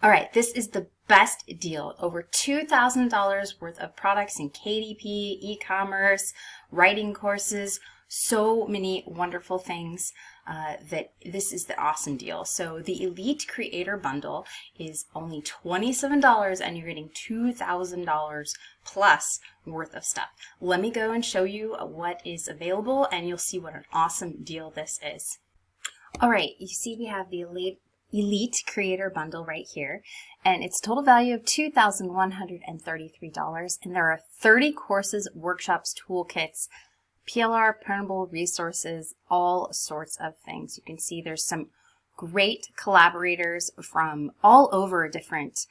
All right, this is the best deal. Over $2,000 worth of products in KDP, e-commerce, writing courses, so many wonderful things that this is the awesome deal. So the Elite Creator Bundle is only $27 and you're getting $2,000 plus worth of stuff. Let me go and show you what is available and you'll see what an awesome deal this is. All right, you see we have the Elite Creator Bundle right here, and its total value of $2,133, and there are 30 courses, workshops, toolkits, PLR, printable resources, all sorts of things. You can see there's some great collaborators from all over different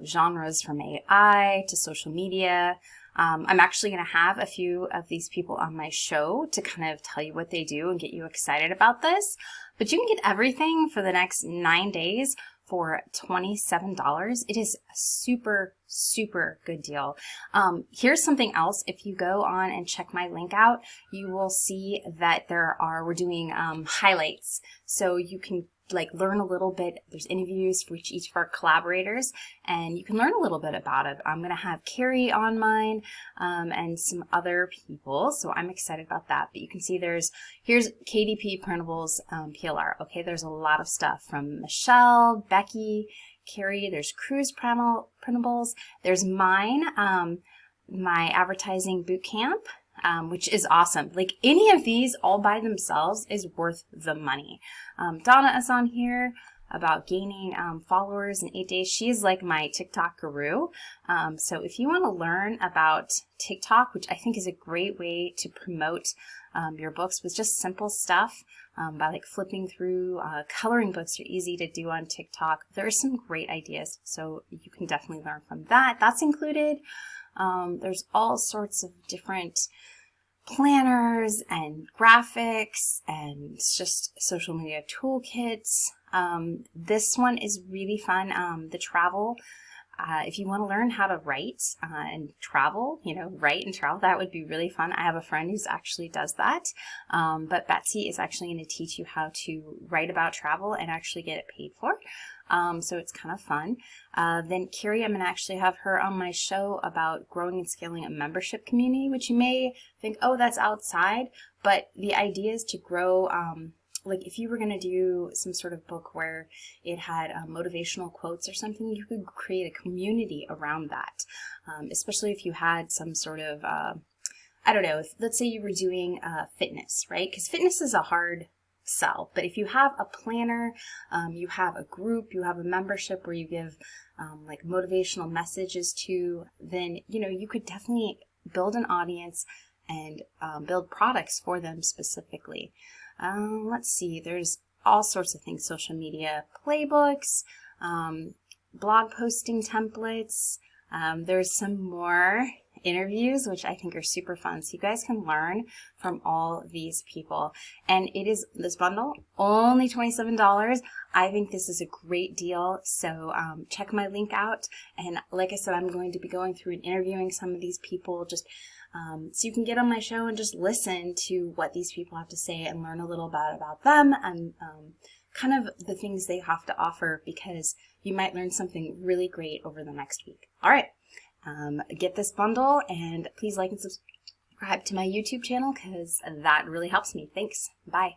genres, from AI to social media. I'm actually going to have a few of these people on my show to kind of tell you what they do and get you excited about this. But you can get everything for the next 9 days for $27. It is a super, super good deal. Here's something else. If you go on and check my link out, you will see that we're doing highlights. So you can learn a little bit. There's interviews for each of our collaborators, and you can learn a little bit about it. I'm going to have Carrie on mine and some other people, so I'm excited about that. But you can see here's KDP Printables PLR. Okay, there's a lot of stuff from Michelle, Becky, Carrie. There's Cruise Printables. There's mine, my advertising boot camp. Which is awesome. Like any of these all by themselves is worth the money. Donna is on here about gaining followers in 8 days. She is like my TikTok guru. So if you want to learn about TikTok, which I think is a great way to promote your books with just simple stuff, by flipping through, coloring books are easy to do on TikTok. There are some great ideas, so you can definitely learn from that. That's included. There's all sorts of different planners and graphics and just social media toolkits. This one is really fun. The travel. If you want to learn how to write and travel, write and travel, that would be really fun. I have a friend who actually does that. But Betsy is actually going to teach you how to write about travel and actually get it paid for. So it's kind of fun. Then Carrie, I'm going to actually have her on my show about growing and scaling a membership community, which you may think, oh, that's outside. But the idea is to grow, if you were going to do some sort of book where it had motivational quotes or something, you could create a community around that. Especially if you had some sort of, I don't know, let's say you were doing fitness, right? Because fitness is a hard sell. But if you have a planner, you have a group, you have a membership where you give motivational messages to, then, you could definitely build an audience and build products for them specifically. Let's see, there's all sorts of things, social media playbooks, blog posting templates. There's some more interviews, which I think are super fun. So you guys can learn from all these people. And it is, this bundle, only $27. I think this is a great deal. So check my link out. And like I said, I'm going to be going through and interviewing some of these people just so you can get on my show and just listen to what these people have to say and learn a little bit about them and kind of the things they have to offer, because you might learn something really great over the next week. All right. Get this bundle, and please like and subscribe to my YouTube channel because that really helps me. Thanks. Bye.